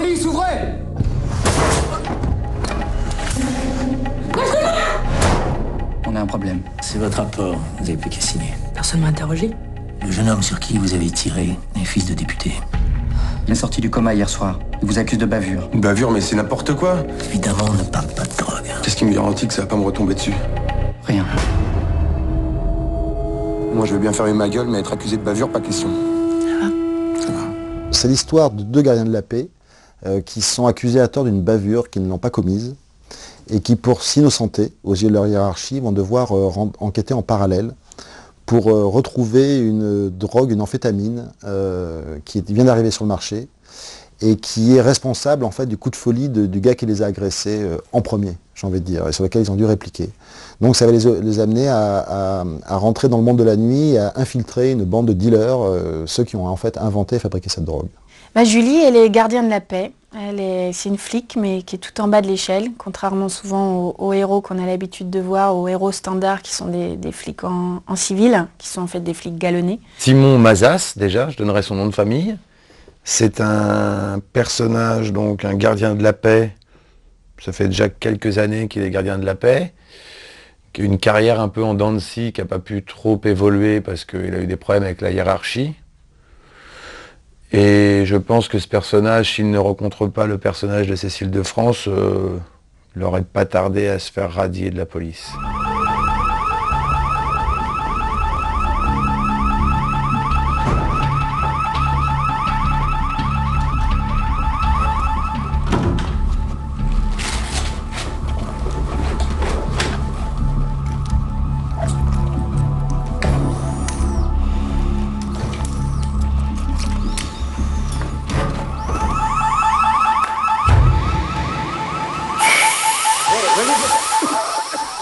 Police, ouvrez! On a un problème. C'est votre rapport, vous n'avez plus qu'à signer. Personne m'a interrogé. Le jeune homme sur qui vous avez tiré est fils de député. Il est sorti du coma hier soir. Il vous accuse de bavure. Bavure, mais c'est n'importe quoi. Évidemment, on ne parle pas de drogue. Qu'est-ce qui me garantit que ça va pas me retomber dessus? Rien. Moi, je veux bien fermer ma gueule, mais être accusé de bavure, pas question. Ça va. C'est l'histoire de deux gardiens de la paix qui sont accusés à tort d'une bavure qu'ils n'ont pas commise et qui, pour s'innocenter aux yeux de leur hiérarchie, vont devoir enquêter en parallèle pour retrouver une drogue, une amphétamine qui vient d'arriver sur le marché et qui est responsable en fait du coup de folie du gars qui les a agressés en premier, j'ai envie de dire, et sur lequel ils ont dû répliquer. Donc ça va les amener à rentrer dans le monde de la nuit et à infiltrer une bande de dealers, ceux qui ont en fait inventé et fabriqué cette drogue. Julie, elle est gardienne de la paix. C'est une flic, mais qui est tout en bas de l'échelle, contrairement souvent aux héros qu'on a l'habitude de voir, aux héros standards qui sont des flics en civil, qui sont en fait des flics galonnés. Simon Mazas, déjà, je donnerai son nom de famille. C'est un personnage, donc un gardien de la paix. Ça fait déjà quelques années qu'il est gardien de la paix. Qui a une carrière un peu en dents de scie, qui n'a pas pu trop évoluer parce qu'il a eu des problèmes avec la hiérarchie. Et je pense que ce personnage, s'il ne rencontre pas le personnage de Cécile de France, il n'aurait pas tardé à se faire radier de la police.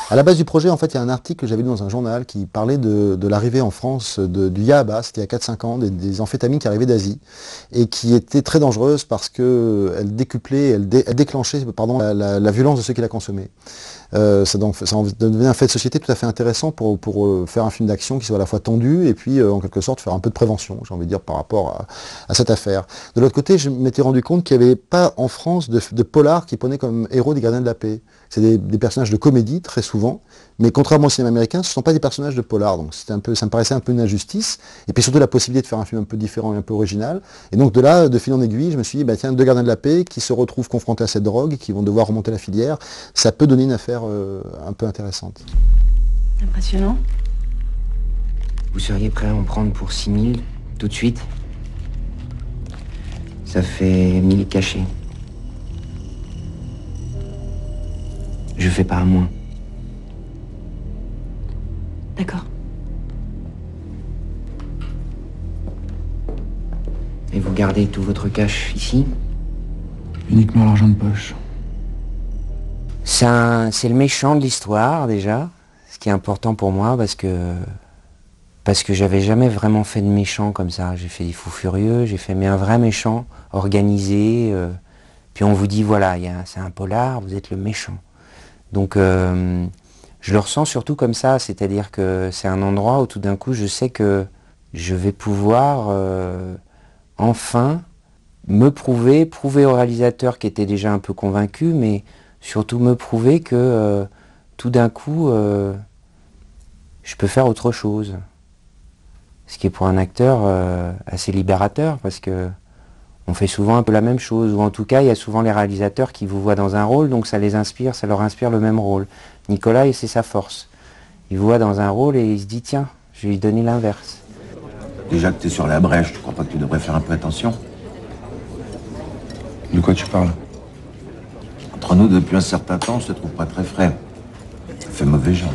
À la base du projet, en fait, il y a un article que j'avais lu dans un journal qui parlait de l'arrivée en France du Yaba, c'était il y a 4-5 ans, des amphétamines qui arrivaient d'Asie et qui étaient très dangereuses parce qu'elles décuplaient, elles déclenchaient la violence de ceux qui la consommaient. Ça devenait un fait de société tout à fait intéressant pour faire un film d'action qui soit à la fois tendu et puis en quelque sorte faire un peu de prévention, j'ai envie de dire, par rapport à cette affaire. De l'autre côté, je m'étais rendu compte qu'il n'y avait pas en France de polars qui prenaient comme héros des gardiens de la paix. C'est des personnages de comédie très souvent, mais contrairement au cinéma américain, ce ne sont pas des personnages de polar, donc ça me paraissait un peu une injustice, et puis surtout la possibilité de faire un film un peu différent et un peu original. Et donc de là, de fil en aiguille, je me suis dit, tiens, deux gardiens de la paix qui se retrouvent confrontés à cette drogue, qui vont devoir remonter la filière, ça peut donner une affaire un peu intéressante. Impressionnant. Vous seriez prêt à en prendre pour 6 000, tout de suite? Ça fait 1000 cachets. Je fais pas à moins. D'accord. Et vous gardez tout votre cash ici? Uniquement l'argent de poche. C'est le méchant de l'histoire, déjà. Ce qui est important pour moi, parce que j'avais jamais vraiment fait de méchant comme ça. J'ai fait des fous furieux, j'ai fait mais un vrai méchant, organisé. Puis on vous dit, voilà, c'est un polar, vous êtes le méchant. Donc je le ressens surtout comme ça, c'est-à-dire que c'est un endroit où tout d'un coup je sais que je vais pouvoir enfin me prouver au réalisateur qui était déjà un peu convaincu, mais surtout me prouver que tout d'un coup je peux faire autre chose. Ce qui est pour un acteur assez libérateur, parce que on fait souvent un peu la même chose, ou en tout cas, il y a souvent les réalisateurs qui vous voient dans un rôle, donc ça les inspire, ça leur inspire le même rôle. Nicolas, c'est sa force. Il vous voit dans un rôle et il se dit, tiens, je vais lui donner l'inverse. Déjà que t'es sur la brèche, tu crois pas que tu devrais faire un peu attention? De quoi tu parles? Entre nous, depuis un certain temps, je te trouve pas très frais. Ça fait mauvais genre.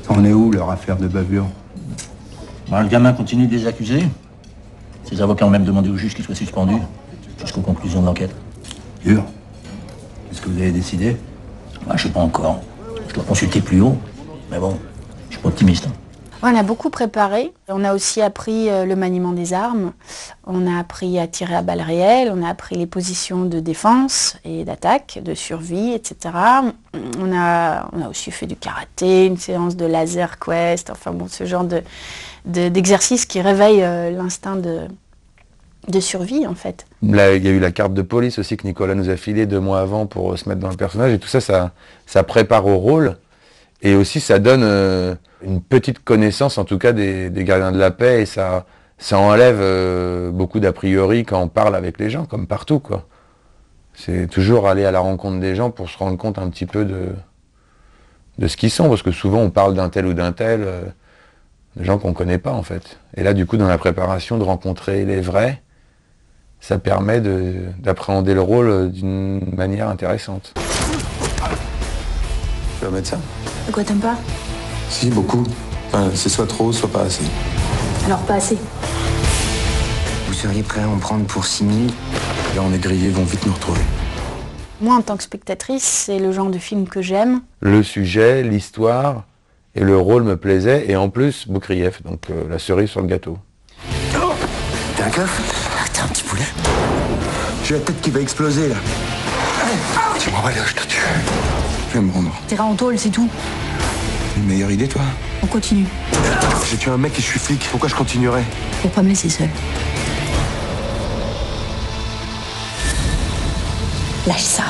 On est où, leur affaire de bavure? Le gamin continue de les accuser. Ses avocats ont même demandé au juge qu'il soit suspendu jusqu'aux conclusions de l'enquête. Dur. Est-ce que vous avez décidé? Je sais pas encore. Je dois consulter plus haut. Mais bon, je suis pas optimiste. On a beaucoup préparé. On a aussi appris le maniement des armes. On a appris à tirer à balles réelles. On a appris les positions de défense et d'attaque, de survie, etc. On a aussi fait du karaté, une séance de laser quest, enfin bon, ce genre d'exercice qui réveille l'instinct de survie, en fait. Là, il y a eu la carte de police aussi que Nicolas nous a filé 2 mois avant pour se mettre dans le personnage. Et tout ça, ça prépare au rôle. Et aussi, ça donne une petite connaissance, en tout cas, des gardiens de la paix. Et ça enlève beaucoup d'a priori quand on parle avec les gens, comme partout, quoi. C'est toujours aller à la rencontre des gens pour se rendre compte un petit peu de ce qu'ils sont. Parce que souvent, on parle d'un tel ou d'un tel, de gens qu'on ne connaît pas, en fait. Et là, du coup, dans la préparation, de rencontrer les vrais, ça permet d'appréhender le rôle d'une manière intéressante. Tu vas mettre ça? De quoi t'aimes pas? Si, beaucoup. Enfin, c'est soit trop, soit pas assez. Alors pas assez. Vous seriez prêt à en prendre pour 6 000? Là, on est grillés, ils vont vite nous retrouver. Moi, en tant que spectatrice, c'est le genre de film que j'aime. Le sujet, l'histoire et le rôle me plaisaient. Et en plus, Boukrieff, donc la cerise sur le gâteau. T'es un keuf? T'es un petit poulet. J'ai la tête qui va exploser, là. Tu m'en vas là, je te tue. Je vais me rendre. T'iras en tôle, c'est tout. Une meilleure idée, toi? On continue. J'ai tué un mec et je suis flic. Pourquoi je continuerais? Pour pas me laisser seule. Lâche ça.